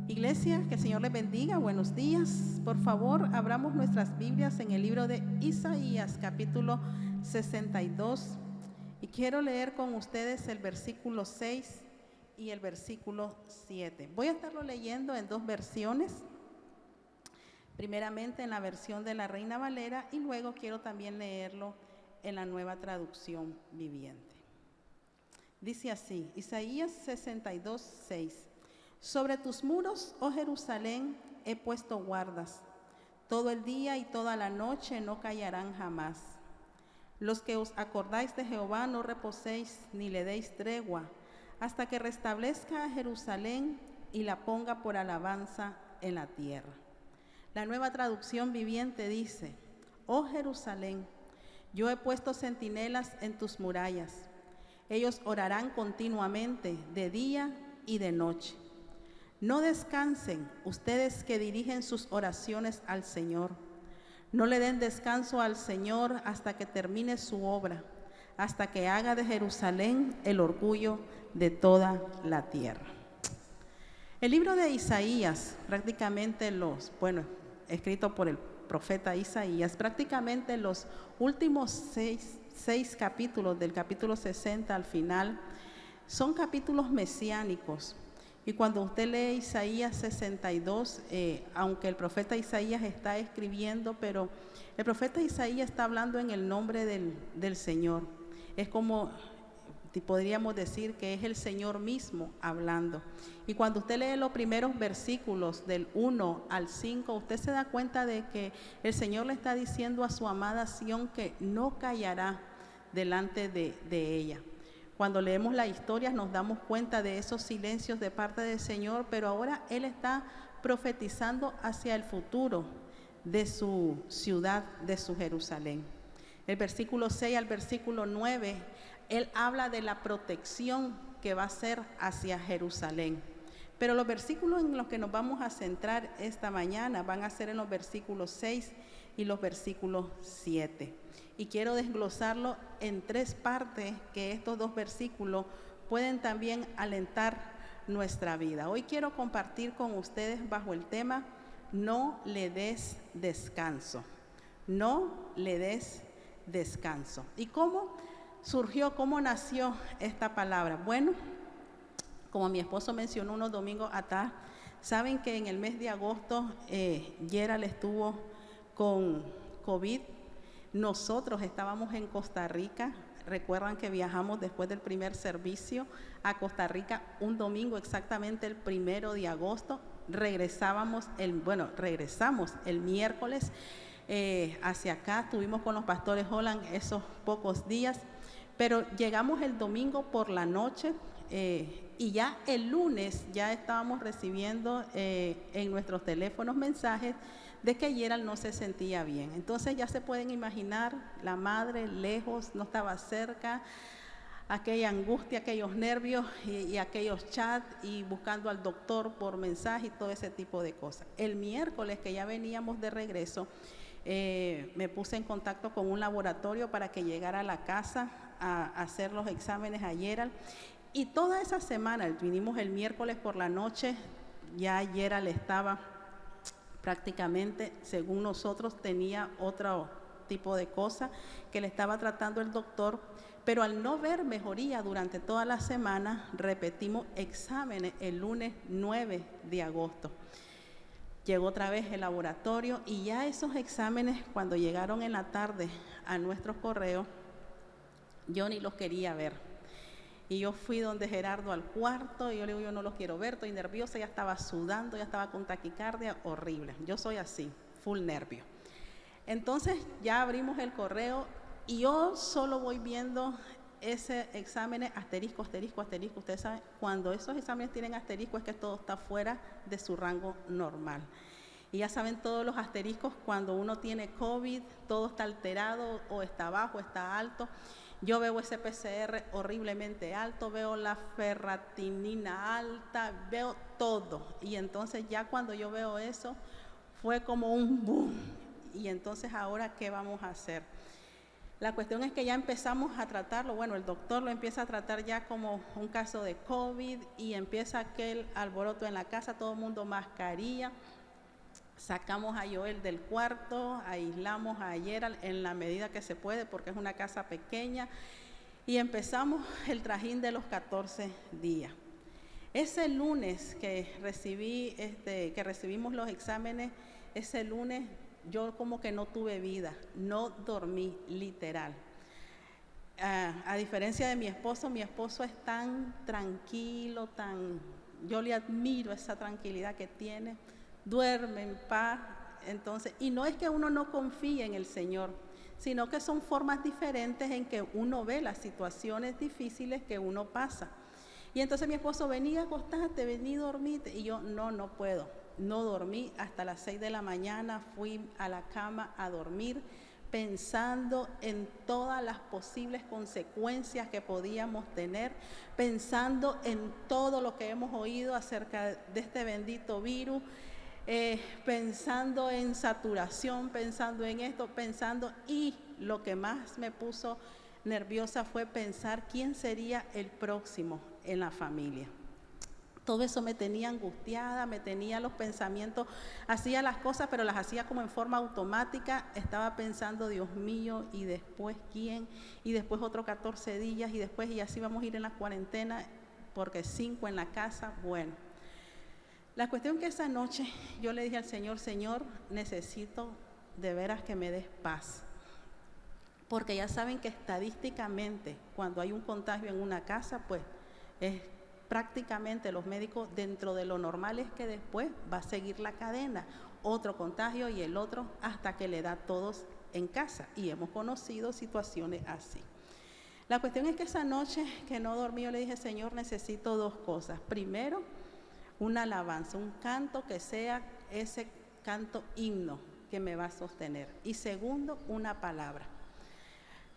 Iglesia, que el Señor les bendiga. Buenos días. Por favor, abramos nuestras Biblias en el libro de Isaías, capítulo 62. Y quiero leer con ustedes el versículo 6 y el versículo 7. Voy a estarlo leyendo en dos versiones. Primeramente en la versión de la Reina Valera y luego quiero también leerlo en la Nueva Traducción Viviente. Dice así, Isaías 62, 6. Sobre tus muros, oh Jerusalén, he puesto guardas. Todo el día y toda la noche no callarán jamás. Los que os acordáis de Jehová no reposéis ni le deis tregua, hasta que restablezca a Jerusalén y la ponga por alabanza en la tierra. La Nueva Traducción Viviente dice, oh Jerusalén, yo he puesto centinelas en tus murallas. Ellos orarán continuamente de día y de noche. No descansen ustedes que dirigen sus oraciones al Señor. No le den descanso al Señor hasta que termine su obra, hasta que haga de Jerusalén el orgullo de toda la tierra. El libro de Isaías, prácticamente escrito por el profeta Isaías, prácticamente los últimos seis capítulos, del capítulo 60 al final, son capítulos mesiánicos. Y cuando usted lee Isaías 62, aunque el profeta Isaías está escribiendo, pero el profeta Isaías está hablando en el nombre del Señor. Es como, podríamos decir que es el Señor mismo hablando. Y cuando usted lee los primeros versículos del 1 al 5, usted se da cuenta de que el Señor le está diciendo a su amada Sión que no callará delante de ella. Cuando leemos la historia nos damos cuenta de esos silencios de parte del Señor, pero ahora Él está profetizando hacia el futuro de su ciudad, de su Jerusalén. El versículo 6 al versículo 9, Él habla de la protección que va a ser hacia Jerusalén. Pero los versículos en los que nos vamos a centrar esta mañana van a ser en los versículos 6 y los versículos 7. Y quiero desglosarlo en tres partes que estos dos versículos pueden también alentar nuestra vida. Hoy quiero compartir con ustedes bajo el tema, no le des descanso. No le des descanso. ¿Y cómo surgió, cómo nació esta palabra? Bueno, como mi esposo mencionó unos domingos atrás, saben que en el mes de agosto Gerald estuvo con COVID. Nosotros estábamos en Costa Rica. Recuerdan que viajamos después del primer servicio a Costa Rica un domingo, exactamente el 1 de agosto. Regresamos el miércoles hacia acá. Estuvimos con los pastores Holland esos pocos días, pero llegamos el domingo por la noche. Y ya el lunes ya estábamos recibiendo en nuestros teléfonos mensajes de que Gerald no se sentía bien. Entonces ya se pueden imaginar, la madre lejos, no estaba cerca, aquella angustia, aquellos nervios y aquellos chats y buscando al doctor por mensaje y todo ese tipo de cosas. El miércoles que ya veníamos de regreso, me puse en contacto con un laboratorio para que llegara a la casa a hacer los exámenes a Gerald. Y toda esa semana, vinimos el miércoles por la noche, ya Gerald estaba prácticamente, según nosotros, tenía otro tipo de cosa que le estaba tratando el doctor, pero al no ver mejoría durante toda la semana, repetimos exámenes el lunes 9 de agosto. Llegó otra vez el laboratorio y ya esos exámenes, cuando llegaron en la tarde a nuestros correos, yo ni los quería ver. Y yo fui donde Gerardo al cuarto y yo le digo, yo no los quiero ver, estoy nerviosa, ya estaba sudando, ya estaba con taquicardia, horrible. Yo soy así, full nervio. Entonces ya abrimos el correo y yo solo voy viendo ese examen asterisco, asterisco, asterisco. Ustedes saben, cuando esos exámenes tienen asterisco es que todo está fuera de su rango normal. Y ya saben todos los asteriscos, cuando uno tiene COVID, todo está alterado, o está bajo, está alto. Yo veo ese PCR horriblemente alto, veo la ferritina alta, veo todo. Y entonces ya cuando yo veo eso, fue como un boom. Y entonces ahora, ¿qué vamos a hacer? La cuestión es que ya empezamos a tratarlo, bueno, el doctor lo empieza a tratar ya como un caso de COVID y empieza aquel alboroto en la casa, todo el mundo mascarilla. Sacamos a Joel del cuarto, aislamos a Gerald en la medida que se puede porque es una casa pequeña y empezamos el trajín de los 14 días. Ese lunes que recibimos los exámenes, ese lunes yo como que no tuve vida, no dormí, literal. A diferencia de mi esposo es tan tranquilo, yo le admiro esa tranquilidad que tiene, duerme en paz. Entonces, y no es que uno no confíe en el Señor, sino que son formas diferentes en que uno ve las situaciones difíciles que uno pasa. Y entonces mi esposo, venía, acostate, vení, dormite. Y yo, no puedo. No dormí hasta las 6 de la mañana, fui a la cama a dormir, pensando en todas las posibles consecuencias que podíamos tener, pensando en todo lo que hemos oído acerca de este bendito virus, pensando en saturación, pensando en esto, y lo que más me puso nerviosa fue pensar quién sería el próximo en la familia. Todo eso me tenía angustiada, me tenía los pensamientos, hacía las cosas, pero las hacía como en forma automática. Estaba pensando, Dios mío, y después quién, y después otros 14 días, y después, y así vamos a ir en la cuarentena, porque 5 en la casa. Bueno, la cuestión que esa noche yo le dije al Señor, Señor, necesito de veras que me des paz. Porque ya saben que estadísticamente, cuando hay un contagio en una casa, pues es prácticamente los médicos, dentro de lo normal es que después va a seguir la cadena, otro contagio y el otro, hasta que le da a todos en casa. Y hemos conocido situaciones así. La cuestión es que esa noche que no dormí, yo le dije, Señor, necesito 2 cosas. Primero, una alabanza, un canto que sea ese canto himno que me va a sostener. Y segundo, una palabra.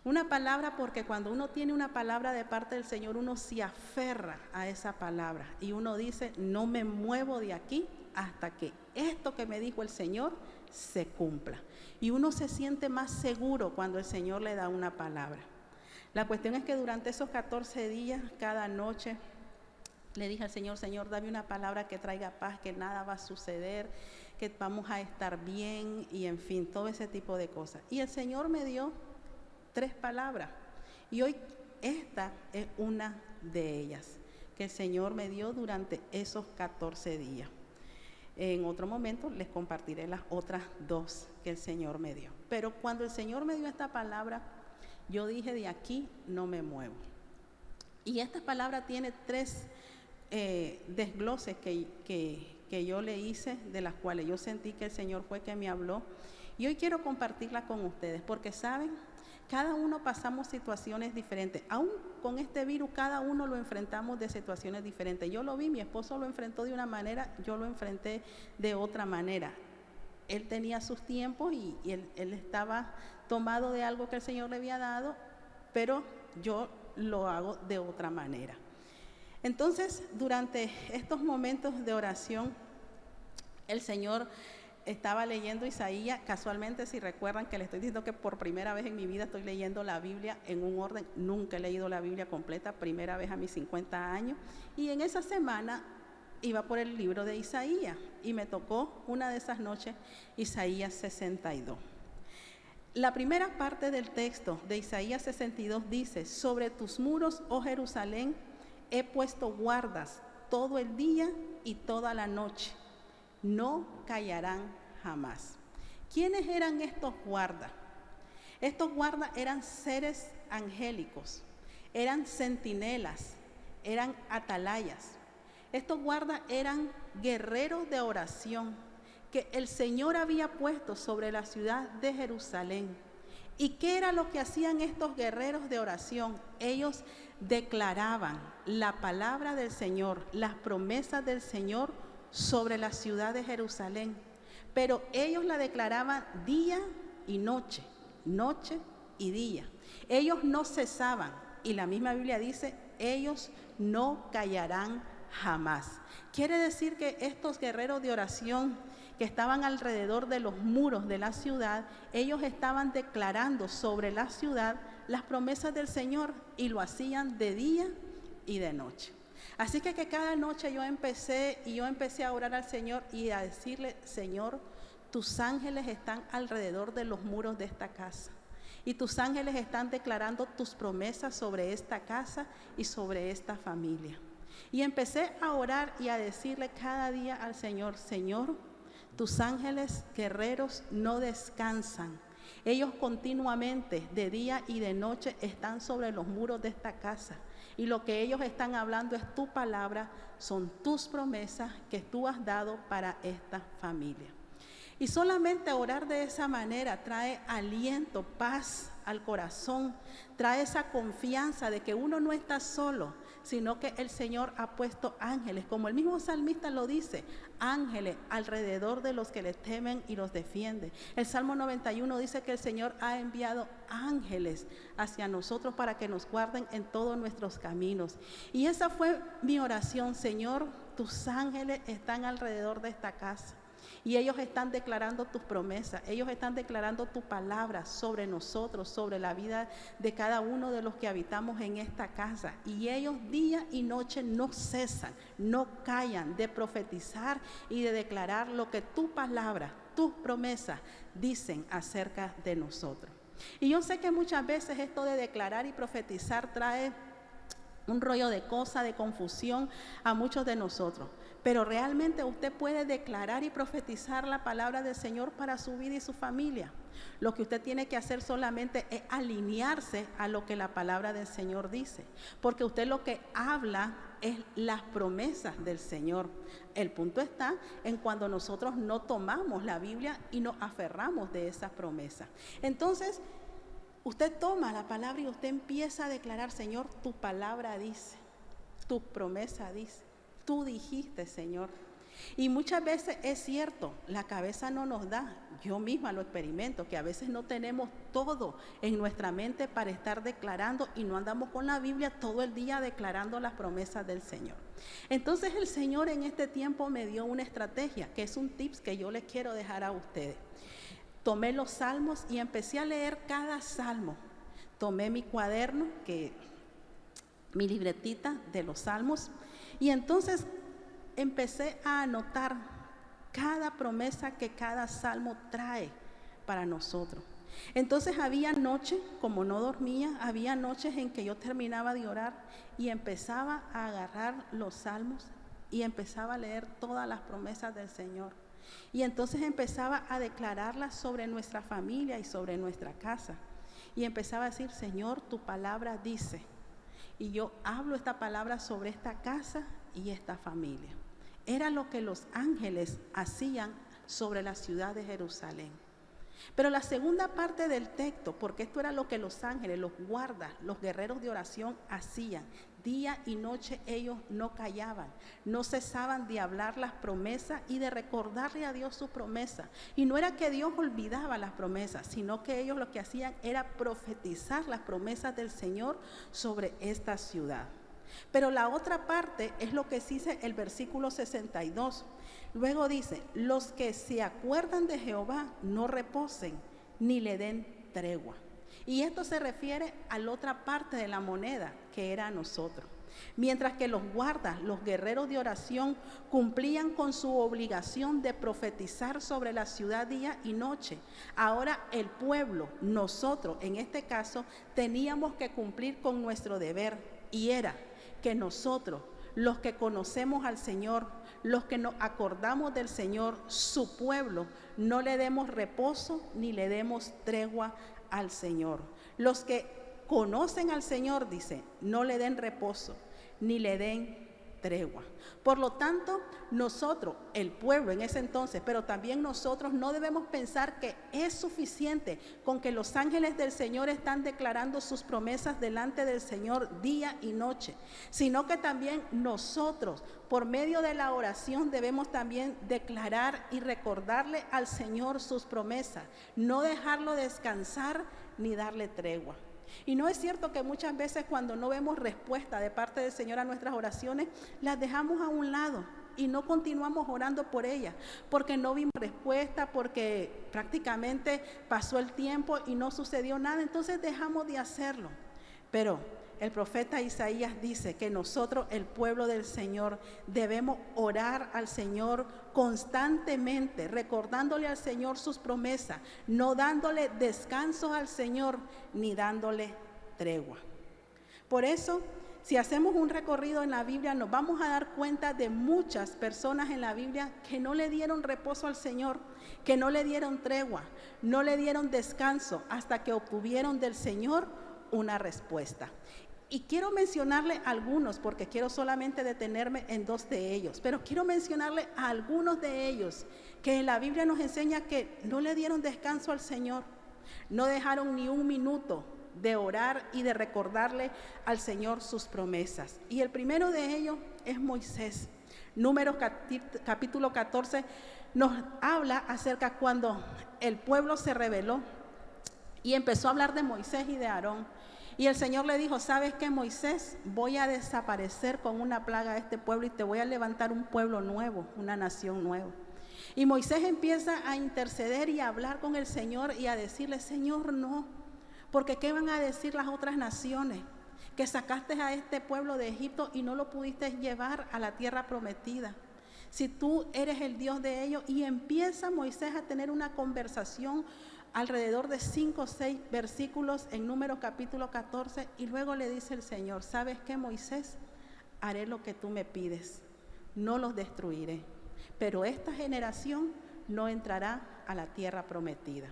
Una palabra, porque cuando uno tiene una palabra de parte del Señor, uno se aferra a esa palabra y uno dice, no me muevo de aquí hasta que esto que me dijo el Señor se cumpla. Y uno se siente más seguro cuando el Señor le da una palabra. La cuestión es que durante esos 14 días, cada noche, le dije al Señor, Señor, dame una palabra que traiga paz, que nada va a suceder, que vamos a estar bien y en fin, todo ese tipo de cosas. Y el Señor me dio 3 palabras y hoy esta es una de ellas que el Señor me dio durante esos 14 días. En otro momento les compartiré las otras 2 que el Señor me dio. Pero cuando el Señor me dio esta palabra, yo dije, de aquí no me muevo. Y esta palabra tiene 3 desgloses que yo le hice, de las cuales yo sentí que el Señor fue que me habló. Y hoy quiero compartirla con ustedes, porque saben, cada uno pasamos situaciones diferentes. Aún con este virus, cada uno lo enfrentamos de situaciones diferentes. Yo lo vi, mi esposo lo enfrentó de una manera, yo lo enfrenté de otra manera. Él tenía sus tiempos y él estaba tomado de algo que el Señor le había dado, pero yo lo hago de otra manera. Entonces, durante estos momentos de oración, el Señor estaba leyendo Isaías. Casualmente, si recuerdan que les estoy diciendo que por primera vez en mi vida estoy leyendo la Biblia en un orden, nunca he leído la Biblia completa, primera vez a mis 50 años, y en esa semana iba por el libro de Isaías y me tocó una de esas noches Isaías 62. La primera parte del texto de Isaías 62 dice, sobre tus muros, oh Jerusalén, he puesto guardas todo el día y toda la noche, no callarán jamás. ¿Quiénes eran estos guardas? Estos guardas eran seres angélicos, eran centinelas, eran atalayas. Estos guardas eran guerreros de oración que el Señor había puesto sobre la ciudad de Jerusalén. ¿Y qué era lo que hacían estos guerreros de oración? Ellos declaraban la palabra del Señor, las promesas del Señor sobre la ciudad de Jerusalén. Pero ellos la declaraban día y noche, noche y día. Ellos no cesaban. Y la misma Biblia dice, ellos no callarán jamás. Quiere decir que estos guerreros de oración que estaban alrededor de los muros de la ciudad, ellos estaban declarando sobre la ciudad las promesas del Señor y lo hacían de día y de noche. Así que cada noche yo empecé a orar al Señor y a decirle: Señor, tus ángeles están alrededor de los muros de esta casa. Y tus ángeles están declarando tus promesas sobre esta casa y sobre esta familia. Y empecé a orar y a decirle cada día al Señor: Señor, tus ángeles guerreros no descansan. Ellos continuamente, de día y de noche, están sobre los muros de esta casa. Y lo que ellos están hablando es tu palabra, son tus promesas que tú has dado para esta familia. Y solamente orar de esa manera trae aliento, paz al corazón, trae esa confianza de que uno no está solo, sino que el Señor ha puesto ángeles, como el mismo salmista lo dice, ángeles alrededor de los que le temen y los defiende. El Salmo 91 dice que el Señor ha enviado ángeles hacia nosotros para que nos guarden en todos nuestros caminos. Y esa fue mi oración: Señor, tus ángeles están alrededor de esta casa. Y ellos están declarando tus promesas, ellos están declarando tu palabra sobre nosotros, sobre la vida de cada uno de los que habitamos en esta casa. Y ellos día y noche no cesan, no callan de profetizar y de declarar lo que tu palabra, tus promesas dicen acerca de nosotros. Y yo sé que muchas veces esto de declarar y profetizar trae un rollo de cosa, de confusión a muchos de nosotros. Pero realmente usted puede declarar y profetizar la palabra del Señor para su vida y su familia. Lo que usted tiene que hacer solamente es alinearse a lo que la palabra del Señor dice. Porque usted lo que habla es las promesas del Señor. El punto está en cuando nosotros no tomamos la Biblia y nos aferramos de esas promesas. Entonces, usted toma la palabra y usted empieza a declarar: Señor, tu palabra dice, tu promesa dice, tú dijiste, Señor. Y muchas veces es cierto, la cabeza no nos da. Yo misma lo experimento, que a veces no tenemos todo en nuestra mente para estar declarando y no andamos con la Biblia todo el día declarando las promesas del Señor. Entonces el Señor en este tiempo me dio una estrategia, que es un tips que yo les quiero dejar a ustedes. Tomé los salmos y empecé a leer cada salmo. Tomé mi cuaderno, mi libretita de los salmos, y entonces empecé a anotar cada promesa que cada salmo trae para nosotros. Entonces había noches, como no dormía, había noches en que yo terminaba de orar y empezaba a agarrar los salmos y empezaba a leer todas las promesas del Señor. Y entonces empezaba a declararlas sobre nuestra familia y sobre nuestra casa. Y empezaba a decir: Señor, tu palabra dice. Y yo hablo esta palabra sobre esta casa y esta familia. Era lo que los ángeles hacían sobre la ciudad de Jerusalén. Pero la segunda parte del texto, porque esto era lo que los ángeles, los guardas, los guerreros de oración hacían. Día y noche ellos no callaban, no cesaban de hablar las promesas y de recordarle a Dios sus promesas. Y no era que Dios olvidaba las promesas, sino que ellos lo que hacían era profetizar las promesas del Señor sobre esta ciudad. Pero la otra parte es lo que dice el versículo 62. Luego dice: los que se acuerdan de Jehová no reposen ni le den tregua. Y esto se refiere a la otra parte de la moneda, que era a nosotros. Mientras que los guardas, los guerreros de oración, cumplían con su obligación de profetizar sobre la ciudad día y noche, ahora el pueblo, nosotros en este caso, teníamos que cumplir con nuestro deber, y era que nosotros, los que conocemos al Señor, los que nos acordamos del Señor, su pueblo, no le demos reposo ni le demos tregua al Señor. Los que conocen al Señor, dice, no le den reposo ni le den tregua. Por lo tanto, nosotros, el pueblo en ese entonces, pero también nosotros, no debemos pensar que es suficiente con que los ángeles del Señor están declarando sus promesas delante del Señor día y noche, sino que también nosotros, por medio de la oración, debemos también declarar y recordarle al Señor sus promesas, no dejarlo descansar ni darle tregua. Y no es cierto que muchas veces cuando no vemos respuesta de parte del Señor a nuestras oraciones, las dejamos a un lado y no continuamos orando por ellas, porque no vimos respuesta, porque prácticamente pasó el tiempo y no sucedió nada, entonces dejamos de hacerlo. Pero el profeta Isaías dice que nosotros, el pueblo del Señor, debemos orar al Señor constantemente, recordándole al Señor sus promesas, no dándole descanso al Señor, ni dándole tregua. Por eso, si hacemos un recorrido en la Biblia, nos vamos a dar cuenta de muchas personas en la Biblia que no le dieron reposo al Señor, que no le dieron tregua, no le dieron descanso hasta que obtuvieron del Señor una respuesta. Y quiero mencionarle algunos, porque quiero solamente detenerme en 2 de ellos, pero quiero mencionarle a algunos de ellos que en la Biblia nos enseña que no le dieron descanso al Señor, no dejaron ni un minuto de orar y de recordarle al Señor sus promesas. Y el primero de ellos es Moisés. Números capítulo 14 nos habla acerca cuando el pueblo se rebeló y empezó a hablar de Moisés y de Aarón. Y el Señor le dijo: ¿sabes qué, Moisés? Voy a desaparecer con una plaga a este pueblo y te voy a levantar un pueblo nuevo, una nación nueva. Y Moisés empieza a interceder y a hablar con el Señor y a decirle: Señor, no, porque ¿qué van a decir las otras naciones? Que sacaste a este pueblo de Egipto y no lo pudiste llevar a la tierra prometida. Si tú eres el Dios de ellos. Y empieza Moisés a tener una conversación alrededor de 5 o 6 versículos en Números capítulo 14, y luego le dice el Señor: ¿sabes qué, Moisés? Haré lo que tú me pides, no los destruiré, pero esta generación no entrará a la tierra prometida.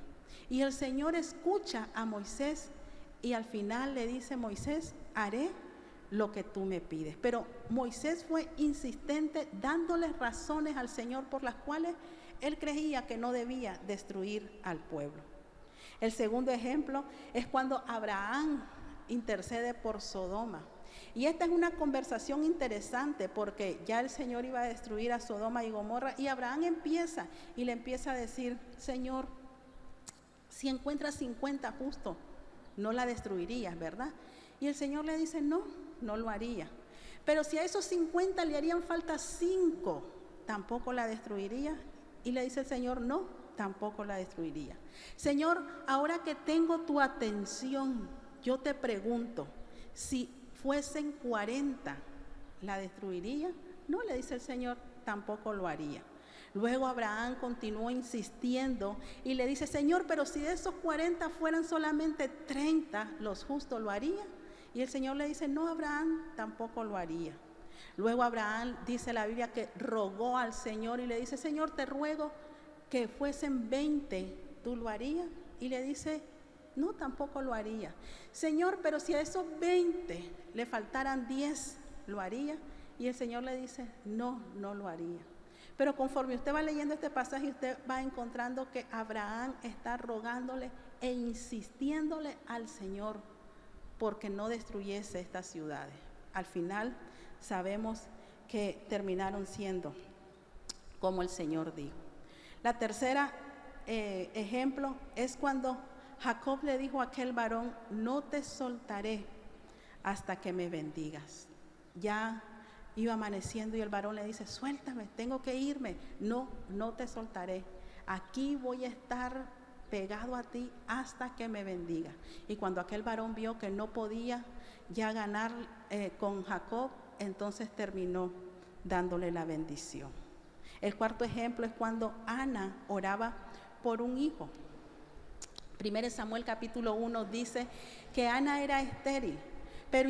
Y el Señor escucha a Moisés y al final le dice: Moisés, haré lo que tú me pides. Pero Moisés fue insistente, dándoles razones al Señor por las cuales él creía que no debía destruir al pueblo. El segundo ejemplo es cuando Abraham intercede por Sodoma. Y esta es una conversación interesante, porque ya el Señor iba a destruir a Sodoma y Gomorra, y Abraham le empieza a decir: Señor, si encuentras 50 justos, no la destruirías, ¿verdad? Y el Señor le dice: no, no lo haría. Pero si a esos 50 le harían falta 5, tampoco la destruiría. Y le dice el Señor: no, tampoco la destruiría. Señor, ahora que tengo tu atención, yo te pregunto, si fuesen 40, ¿la destruiría? No, le dice el Señor, tampoco lo haría. Luego Abraham continuó insistiendo y le dice: Señor, pero si de esos 40 fueran solamente 30 los justos, ¿lo haría? Y el Señor le dice: no, Abraham, tampoco lo haría. Luego Abraham, dice la Biblia, que rogó al Señor y le dice: Señor, te ruego que fuesen 20, ¿tú lo harías? Y le dice: no, tampoco lo haría. Señor, pero si a esos 20 le faltaran 10, ¿lo haría? Y el Señor le dice: no, no lo haría. Pero conforme usted va leyendo este pasaje, usted va encontrando que Abraham está rogándole e insistiéndole al Señor porque no destruyese estas ciudades. Al final sabemos que terminaron siendo como el Señor dijo. La tercera ejemplo es cuando Jacob le dijo a aquel varón: no te soltaré hasta que me bendigas. Ya iba amaneciendo y el varón le dice: suéltame, tengo que irme. No, no te soltaré. Aquí voy a estar pegado a ti hasta que me bendiga. Y cuando aquel varón vio que no podía ya ganar con Jacob, entonces terminó dándole la bendición. El cuarto ejemplo es cuando Ana oraba por un hijo. 1 Samuel capítulo 1 dice que Ana era estéril, pero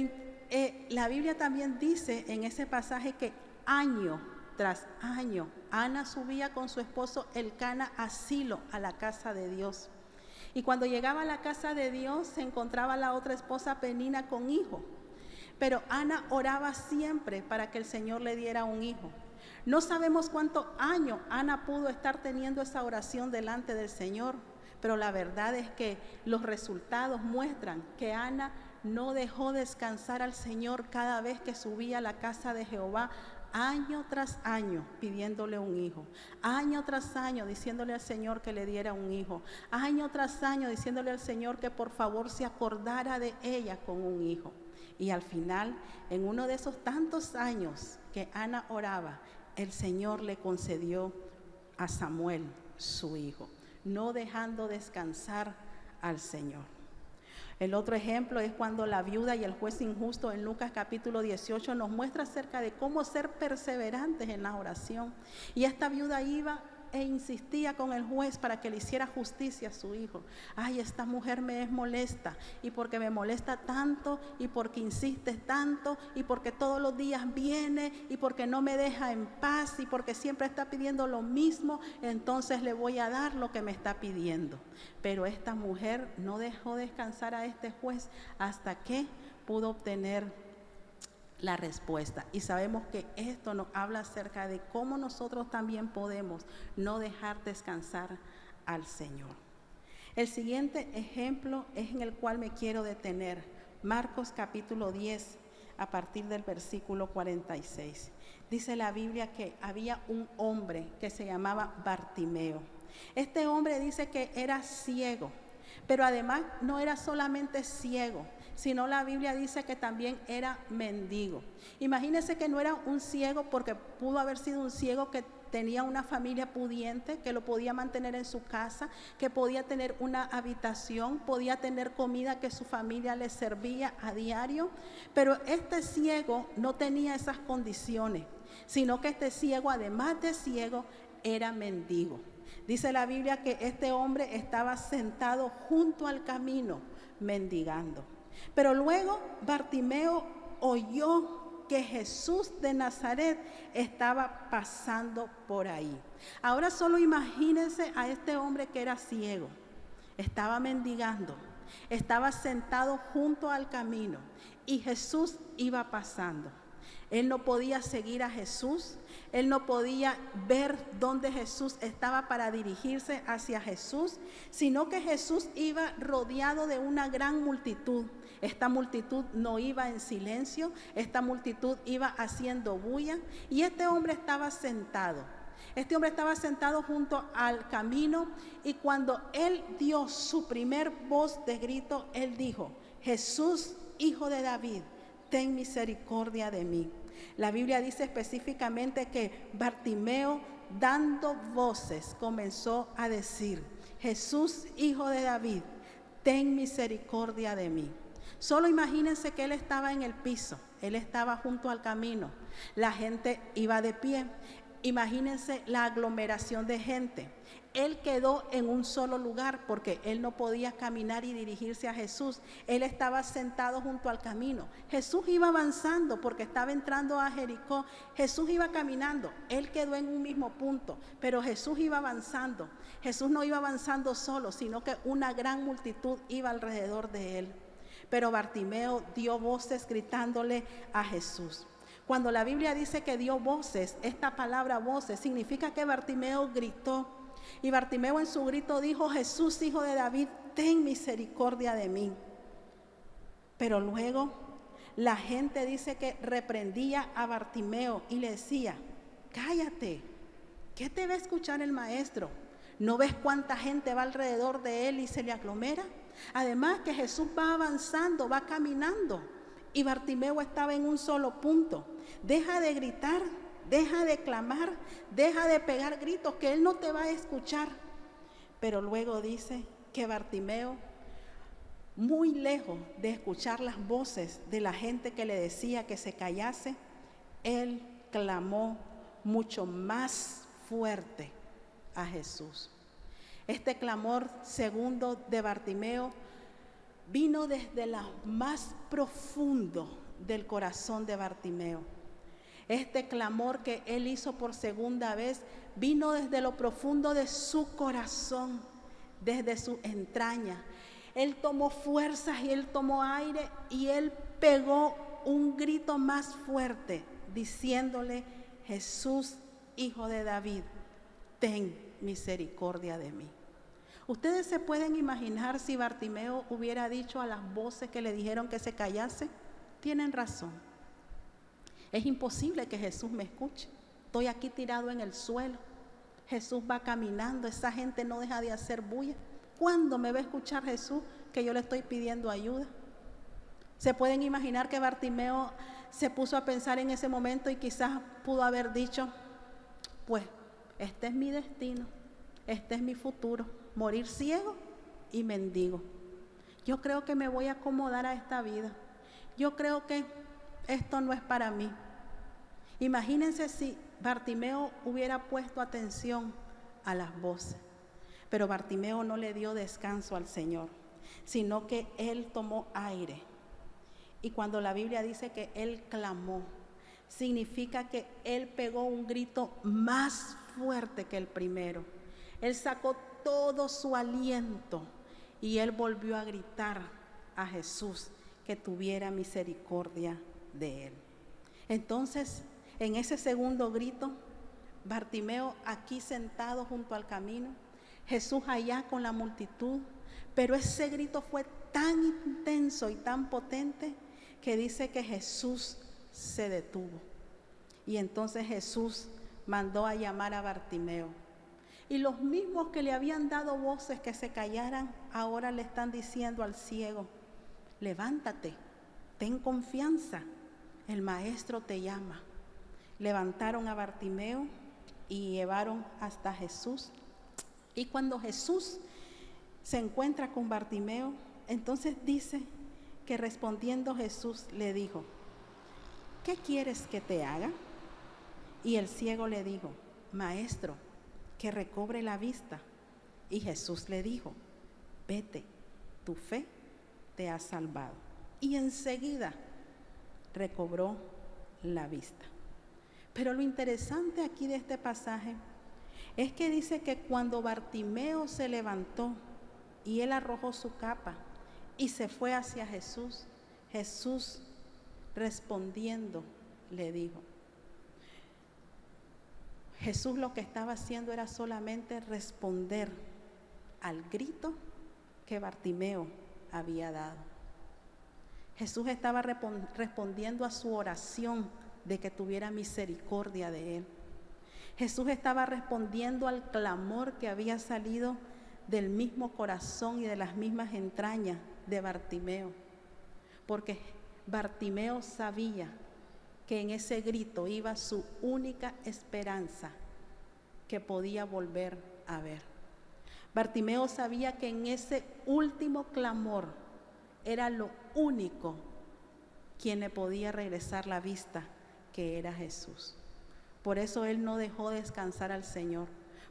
la Biblia también dice en ese pasaje que año tras año Ana subía con su esposo Elcana a Silo, a la casa de Dios. Y cuando llegaba a la casa de Dios se encontraba la otra esposa Penina con hijo. Pero Ana oraba siempre para que el Señor le diera un hijo. No sabemos cuántos años Ana pudo estar teniendo esa oración delante del Señor, pero la verdad es que los resultados muestran que Ana no dejó descansar al Señor cada vez que subía a la casa de Jehová año tras año pidiéndole un hijo, año tras año diciéndole al Señor que le diera un hijo, año tras año diciéndole al Señor que por favor se acordara de ella con un hijo. Y al final, en uno de esos tantos años que Ana oraba, el Señor le concedió a Samuel su hijo, no dejando descansar al Señor. El otro ejemplo es cuando la viuda y el juez injusto en Lucas capítulo 18 nos muestra acerca de cómo ser perseverantes en la oración. Y esta viuda iba e insistía con el juez para que le hiciera justicia a su hijo. Ay, esta mujer me es molesta, y porque me molesta tanto, y porque insiste tanto, y porque todos los días viene, y porque no me deja en paz, y porque siempre está pidiendo lo mismo, entonces le voy a dar lo que me está pidiendo. Pero esta mujer no dejó descansar a este juez hasta que pudo obtener la respuesta. Y sabemos que esto nos habla acerca de cómo nosotros también podemos no dejar descansar al Señor. El siguiente ejemplo es en el cual me quiero detener. Marcos capítulo 10, a partir del versículo 46. Dice la Biblia que había un hombre que se llamaba Bartimeo. Este hombre dice que era ciego, pero además no era solamente ciego, sino la Biblia dice que también era mendigo. Imagínense que no era un ciego porque pudo haber sido un ciego que tenía una familia pudiente, que lo podía mantener en su casa, que podía tener una habitación, podía tener comida que su familia le servía a diario. Pero este ciego no tenía esas condiciones, sino que este ciego, además de ciego, era mendigo. Dice la Biblia que este hombre estaba sentado junto al camino, mendigando. Pero luego Bartimeo oyó que Jesús de Nazaret estaba pasando por ahí. Ahora solo imagínense a este hombre que era ciego, estaba mendigando, estaba sentado junto al camino y Jesús iba pasando. Él no podía seguir a Jesús, él no podía ver dónde Jesús estaba para dirigirse hacia Jesús, sino que Jesús iba rodeado de una gran multitud. Esta multitud no iba en silencio, esta multitud iba haciendo bulla y este hombre estaba sentado. Este hombre estaba sentado junto al camino y cuando él dio su primer voz de grito, él dijo: Jesús, hijo de David, ten misericordia de mí. La Biblia dice específicamente que Bartimeo, dando voces, comenzó a decir: Jesús, hijo de David, ten misericordia de mí. Solo imagínense que él estaba en el piso, él estaba junto al camino, la gente iba de pie. Imagínense la aglomeración de gente. Él quedó en un solo lugar porque él no podía caminar y dirigirse a Jesús. Él estaba sentado junto al camino. Jesús iba avanzando porque estaba entrando a Jericó. Jesús iba caminando. Él quedó en un mismo punto, pero Jesús iba avanzando. Jesús no iba avanzando solo, sino que una gran multitud iba alrededor de él. Pero Bartimeo dio voces gritándole a Jesús. Cuando la Biblia dice que dio voces, esta palabra voces significa que Bartimeo gritó. Y Bartimeo en su grito dijo: Jesús, hijo de David, ten misericordia de mí. Pero luego la gente dice que reprendía a Bartimeo y le decía: cállate, ¿qué te va a escuchar el maestro? ¿No ves cuánta gente va alrededor de él y se le aglomera? Además que Jesús va avanzando, va caminando. Y Bartimeo estaba en un solo punto. Deja de gritar, deja de clamar, deja de pegar gritos, que él no te va a escuchar. Pero luego dice que Bartimeo, muy lejos de escuchar las voces de la gente que le decía que se callase, él clamó mucho más fuerte a Jesús. Este clamor segundo de Bartimeo vino desde lo más profundo del corazón de Bartimeo. Este clamor que él hizo por segunda vez vino desde lo profundo de su corazón, desde su entraña. Él tomó fuerzas y él tomó aire y él pegó un grito más fuerte diciéndole: Jesús, hijo de David, ten misericordia de mí. ¿Ustedes se pueden imaginar si Bartimeo hubiera dicho a las voces que le dijeron que se callase? Tienen razón. Es imposible que Jesús me escuche. Estoy aquí tirado en el suelo. Jesús va caminando, esa gente no deja de hacer bulla. ¿Cuándo me va a escuchar Jesús que yo le estoy pidiendo ayuda? Se pueden imaginar que Bartimeo se puso a pensar en ese momento y quizás pudo haber dicho, pues este es mi destino, este es mi futuro, morir ciego y mendigo. Yo creo que me voy a acomodar a esta vida. Yo creo que esto no es para mí. Imagínense si Bartimeo hubiera puesto atención a las voces. Pero Bartimeo no le dio descanso al Señor, sino que él tomó aire. Y cuando la Biblia dice que él clamó, significa que él pegó un grito más fuerte que el primero. Él sacó todo su aliento y él volvió a gritar a Jesús que tuviera misericordia de él. Entonces, en ese segundo grito, Bartimeo aquí sentado junto al camino, Jesús allá con la multitud, pero ese grito fue tan intenso y tan potente que dice que Jesús se detuvo. Y entonces Jesús mandó a llamar a Bartimeo. Y los mismos que le habían dado voces que se callaran, ahora le están diciendo al ciego, levántate, ten confianza, el maestro te llama. Levantaron a Bartimeo y llevaron hasta Jesús. Y cuando Jesús se encuentra con Bartimeo, entonces dice que respondiendo Jesús le dijo, ¿qué quieres que te haga? Y el ciego le dijo, maestro, que recobre la vista. Y Jesús le dijo, vete, tu fe te ha salvado. Y enseguida recobró la vista. Pero lo interesante aquí de este pasaje es que dice que cuando Bartimeo se levantó y él arrojó su capa y se fue hacia Jesús, Jesús respondiendo le dijo, Jesús lo que estaba haciendo era solamente responder al grito que Bartimeo había dado. Jesús estaba respondiendo a su oración de que tuviera misericordia de él. Jesús estaba respondiendo al clamor que había salido del mismo corazón y de las mismas entrañas de Bartimeo, porque Bartimeo sabía que en ese grito iba su única esperanza que podía volver a ver. Bartimeo sabía que en ese último clamor era lo único quien le podía regresar la vista, que era Jesús. Por eso él no dejó descansar al Señor.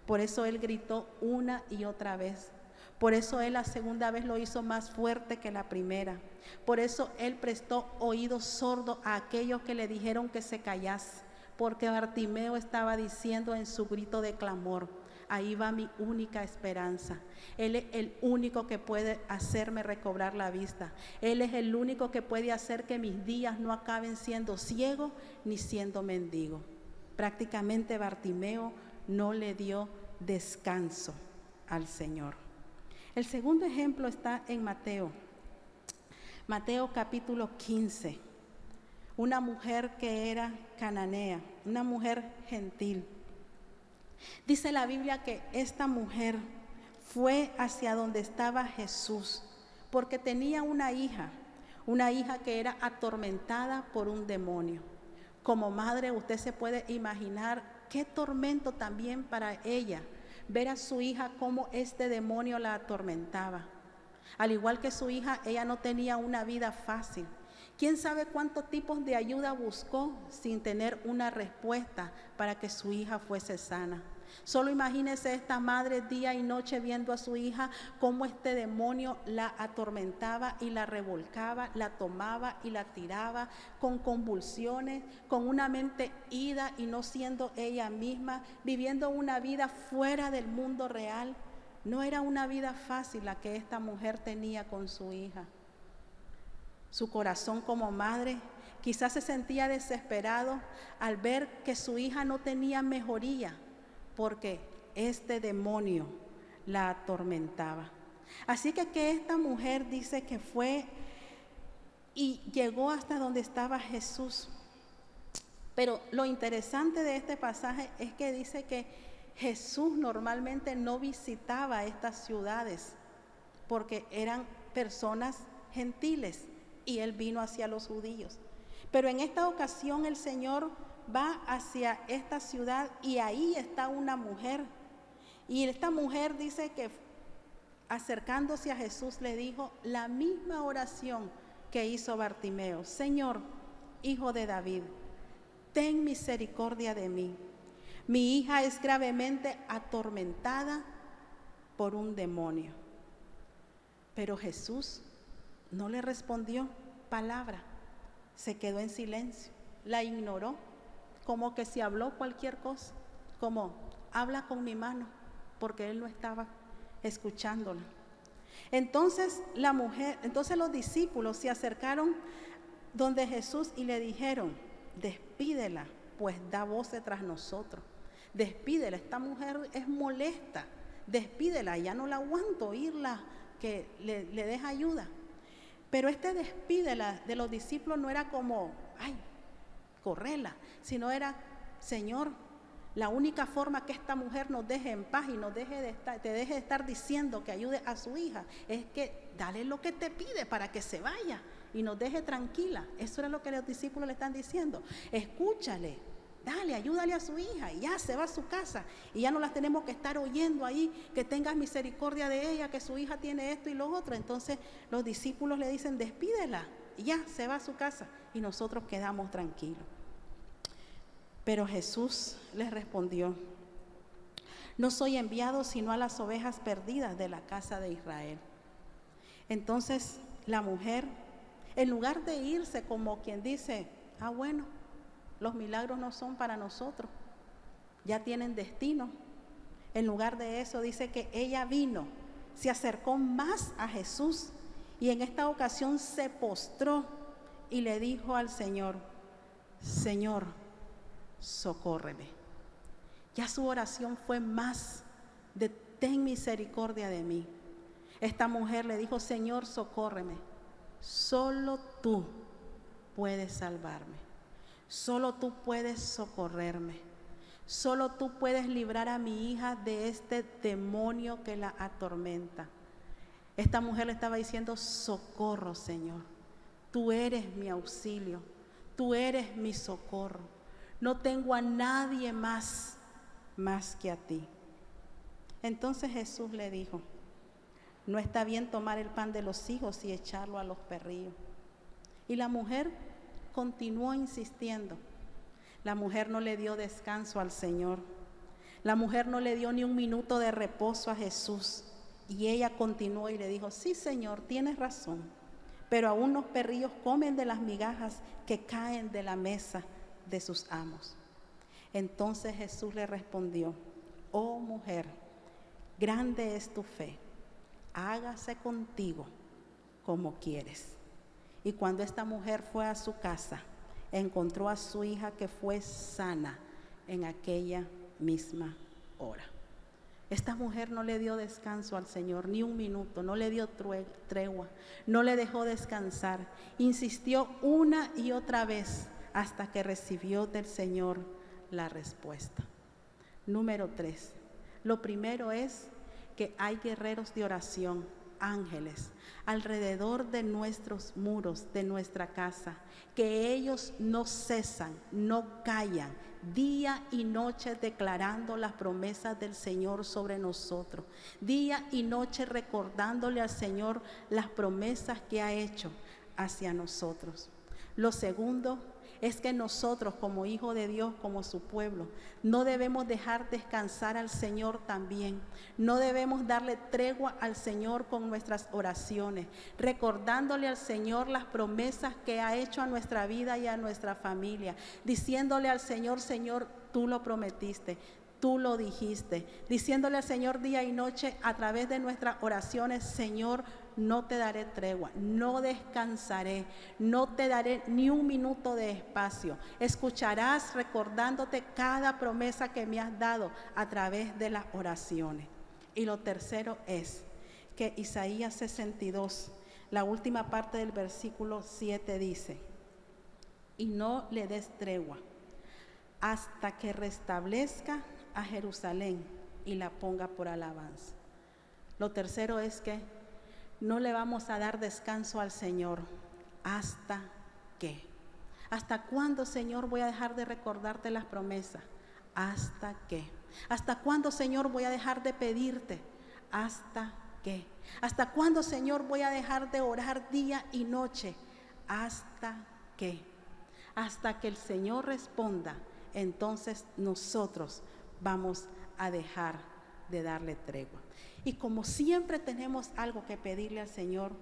Por eso él gritó una y otra vez. Por eso él la segunda vez lo hizo más fuerte que la primera. Por eso él prestó oído sordo a aquellos que le dijeron que se callase. Porque Bartimeo estaba diciendo en su grito de clamor, ahí va mi única esperanza. Él es el único que puede hacerme recobrar la vista. Él es el único que puede hacer que mis días no acaben siendo ciego ni siendo mendigo. Prácticamente Bartimeo no le dio descanso al Señor. El segundo ejemplo está en Mateo capítulo 15. Una mujer que era cananea, una mujer gentil. Dice la Biblia que esta mujer fue hacia donde estaba Jesús porque tenía una hija que era atormentada por un demonio. Como madre usted se puede imaginar qué tormento también para ella ver a su hija cómo este demonio la atormentaba. Al igual que su hija, ella no tenía una vida fácil. ¿Quién sabe cuántos tipos de ayuda buscó sin tener una respuesta para que su hija fuese sana? Solo imagínese esta madre día y noche viendo a su hija cómo este demonio la atormentaba y la revolcaba, la tomaba y la tiraba con convulsiones, con una mente ida y no siendo ella misma, viviendo una vida fuera del mundo real. No era una vida fácil la que esta mujer tenía con su hija. Su corazón como madre quizás se sentía desesperado al ver que su hija no tenía mejoría porque este demonio la atormentaba. Así que esta mujer dice que fue y llegó hasta donde estaba Jesús Pero lo interesante de este pasaje es que dice que Jesús normalmente no visitaba estas ciudades porque eran personas gentiles y Él vino hacia los judíos. Pero en esta ocasión el Señor va hacia esta ciudad y ahí está una mujer. Y esta mujer dice que acercándose a Jesús le dijo la misma oración que hizo Bartimeo: Señor, hijo de David, ten misericordia de mí. Mi hija es gravemente atormentada por un demonio. Pero Jesús no le respondió palabra, se quedó en silencio, la ignoró, como que si habló cualquier cosa, como habla con mi mano, porque él no estaba escuchándola. Entonces los discípulos se acercaron donde Jesús y le dijeron: despídela, pues da voces tras nosotros. Despídela, esta mujer es molesta, despídela, ya no la aguanto oírla que le deja ayuda. Pero despídela de los discípulos no era como, ay, correla, sino era: Señor, la única forma que esta mujer nos deje en paz y te deje de estar diciendo que ayude a su hija es que dale lo que te pide para que se vaya y nos deje tranquila. Eso era lo que los discípulos le están diciendo. Escúchale, dale, ayúdale a su hija y ya se va a su casa y ya no las tenemos que estar oyendo ahí, que tengas misericordia de ella, que su hija tiene esto y lo otro. Entonces los discípulos le dicen: despídela y ya se va a su casa y nosotros quedamos tranquilos. Pero Jesús les respondió: no soy enviado sino a las ovejas perdidas de la casa de Israel. Entonces la mujer, en lugar de irse como quien dice: ah, bueno, los milagros no son para nosotros, ya tienen destino. En lugar de eso dice que ella vino, se acercó más a Jesús y en esta ocasión se postró y le dijo al Señor: Señor, socórreme. Ya su oración fue más de: ten misericordia de mí. Esta mujer le dijo: Señor, socórreme. Solo tú puedes salvarme. Solo tú puedes socorrerme. Solo tú puedes librar a mi hija de este demonio que la atormenta. Esta mujer le estaba diciendo: socorro, Señor. Tú eres mi auxilio. Tú eres mi socorro. No tengo a nadie más que a ti. Entonces Jesús le dijo: no está bien tomar el pan de los hijos y echarlo a los perrillos. Y la mujer continuó insistiendo. La mujer no le dio descanso al Señor. La mujer no le dio ni un minuto de reposo a Jesús. Y ella continuó y le dijo: sí, Señor, tienes razón, pero aún los perrillos comen de las migajas que caen de la mesa de sus amos. Entonces Jesús le respondió: oh mujer, grande es tu fe, hágase contigo como quieres. Y cuando esta mujer fue a su casa, encontró a su hija que fue sana en aquella misma hora. Esta mujer no le dio descanso al Señor, ni un minuto, no le dio tregua, no le dejó descansar. Insistió una y otra vez hasta que recibió del Señor la respuesta. Número 3. Lo primero es que hay guerreros de oración, ángeles, alrededor de nuestros muros, de nuestra casa, que ellos no cesan, no callan, día y noche declarando las promesas del Señor sobre nosotros, día y noche recordándole al Señor las promesas que ha hecho hacia nosotros. Lo segundo es que nosotros como hijos de Dios, como su pueblo, no debemos dejar descansar al Señor también. No debemos darle tregua al Señor con nuestras oraciones, recordándole al Señor las promesas que ha hecho a nuestra vida y a nuestra familia, diciéndole al Señor: Señor, tú lo prometiste, tú lo dijiste, diciéndole al Señor día y noche a través de nuestras oraciones: Señor, no te daré tregua, no descansaré, no te daré ni un minuto de espacio. Escucharás recordándote cada promesa que me has dado a través de las oraciones. Y lo tercero es que Isaías 62, la última parte del versículo 7 dice: y no le des tregua hasta que restablezca a Jerusalén y la ponga por alabanza. Lo tercero es que no le vamos a dar descanso al Señor hasta que. ¿Hasta cuándo, Señor, voy a dejar de recordarte las promesas? ¿Hasta qué? ¿Hasta cuándo, Señor, voy a dejar de pedirte? ¿Hasta qué? ¿Hasta cuándo, Señor, voy a dejar de orar día y noche? ¿Hasta qué? Hasta que el Señor responda, entonces nosotros vamos a dejar de darle tregua. Y como siempre tenemos algo que pedirle al Señor,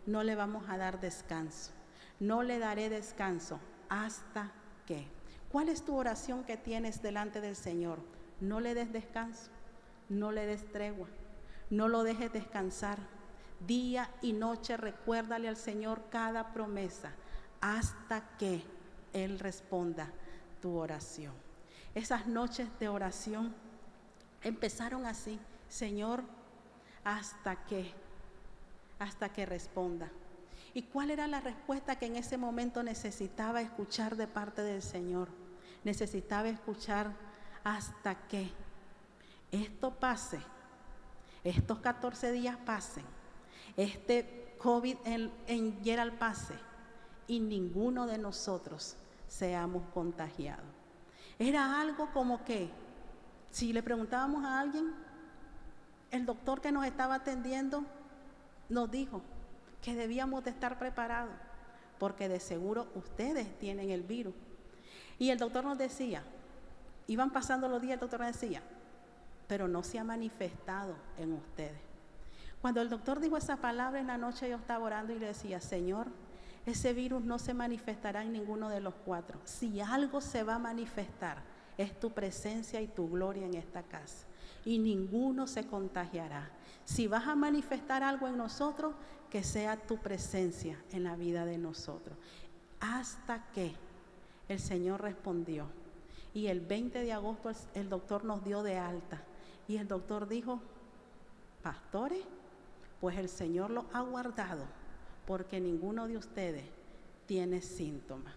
no le vamos a dar descanso. No le daré descanso hasta que. ¿Cuál es tu oración que tienes delante del Señor? No le des descanso, no le des tregua, no lo dejes descansar. Día y noche recuérdale al Señor cada promesa hasta que Él responda tu oración. Esas noches de oración empezaron así: Señor, hasta que responda. ¿Y cuál era la respuesta que en ese momento necesitaba escuchar de parte del Señor? Necesitaba escuchar hasta que esto pase, estos 14 días pasen, este COVID en Gerald pase y ninguno de nosotros seamos contagiados. Era algo como que, si le preguntábamos a alguien, el doctor que nos estaba atendiendo nos dijo que debíamos de estar preparados, porque de seguro ustedes tienen el virus. Y el doctor nos decía, iban pasando los días, el doctor nos decía, pero no se ha manifestado en ustedes. Cuando el doctor dijo esa palabra en la noche, yo estaba orando y le decía, Señor, ese virus no se manifestará en ninguno de los cuatro. Si algo se va a manifestar, es tu presencia y tu gloria en esta casa. Y ninguno se contagiará. Si vas a manifestar algo en nosotros, que sea tu presencia en la vida de nosotros. Hasta que el Señor respondió. Y el 20 de agosto el doctor nos dio de alta. Y el doctor dijo, pastores, pues el Señor los ha guardado, porque ninguno de ustedes tiene síntomas.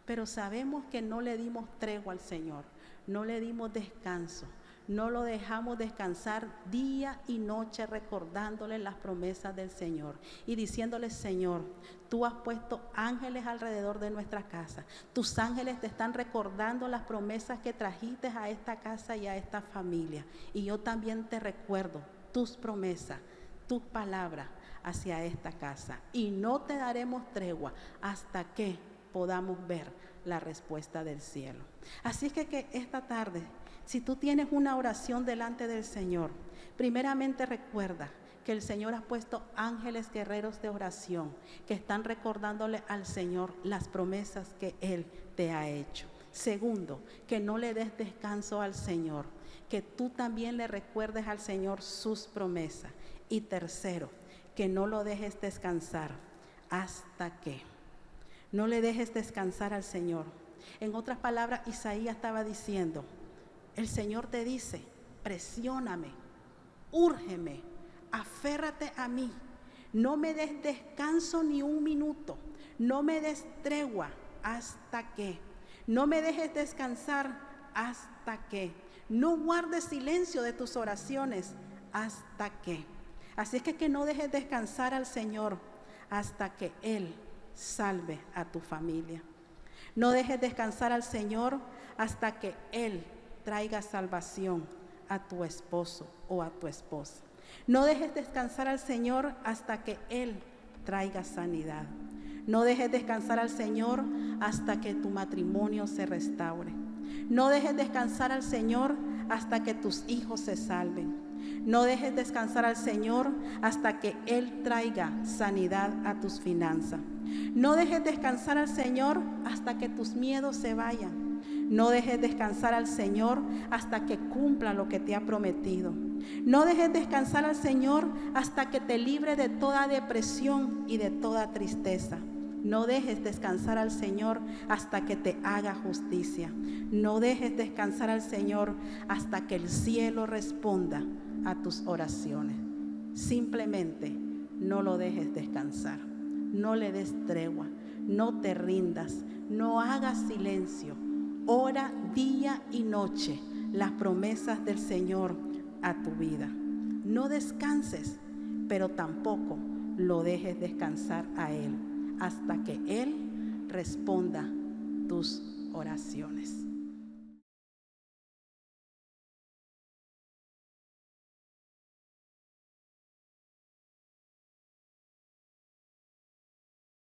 Pero sabemos que no le dimos tregua al Señor, no le dimos descanso. No lo dejamos descansar día y noche recordándole las promesas del Señor y diciéndole, Señor, tú has puesto ángeles alrededor de nuestra casa. Tus ángeles te están recordando las promesas que trajiste a esta casa y a esta familia. Y yo también te recuerdo tus promesas, tus palabras hacia esta casa. Y no te daremos tregua hasta que podamos ver la respuesta del cielo. Así es que esta tarde, si tú tienes una oración delante del Señor, primeramente recuerda que el Señor ha puesto ángeles guerreros de oración que están recordándole al Señor las promesas que Él te ha hecho. Segundo, que no le des descanso al Señor, que tú también le recuerdes al Señor sus promesas. Y tercero, que no lo dejes descansar hasta que. No le dejes descansar al Señor. En otras palabras, Isaías estaba diciendo, el Señor te dice, presióname, úrgeme, aférrate a mí, no me des descanso ni un minuto, no me des tregua hasta que, no me dejes descansar hasta que, no guardes silencio de tus oraciones hasta que. Así es que no dejes descansar al Señor hasta que Él salve a tu familia. No dejes descansar al Señor hasta que Él traiga salvación a tu esposo o a tu esposa. No dejes descansar al Señor hasta que Él traiga sanidad. No dejes descansar al Señor hasta que tu matrimonio se restaure. No dejes descansar al Señor hasta que tus hijos se salven. No dejes descansar al Señor hasta que Él traiga sanidad a tus finanzas. No dejes descansar al Señor hasta que tus miedos se vayan. No dejes descansar al Señor hasta que cumpla lo que te ha prometido. No dejes descansar al Señor hasta que te libre de toda depresión y de toda tristeza. No dejes descansar al Señor hasta que te haga justicia. No dejes descansar al Señor hasta que el cielo responda a tus oraciones. Simplemente no lo dejes descansar. No le des tregua. No te rindas. No hagas silencio. Ora día y noche las promesas del Señor a tu vida. No descanses, pero tampoco lo dejes descansar a Él hasta que Él responda tus oraciones.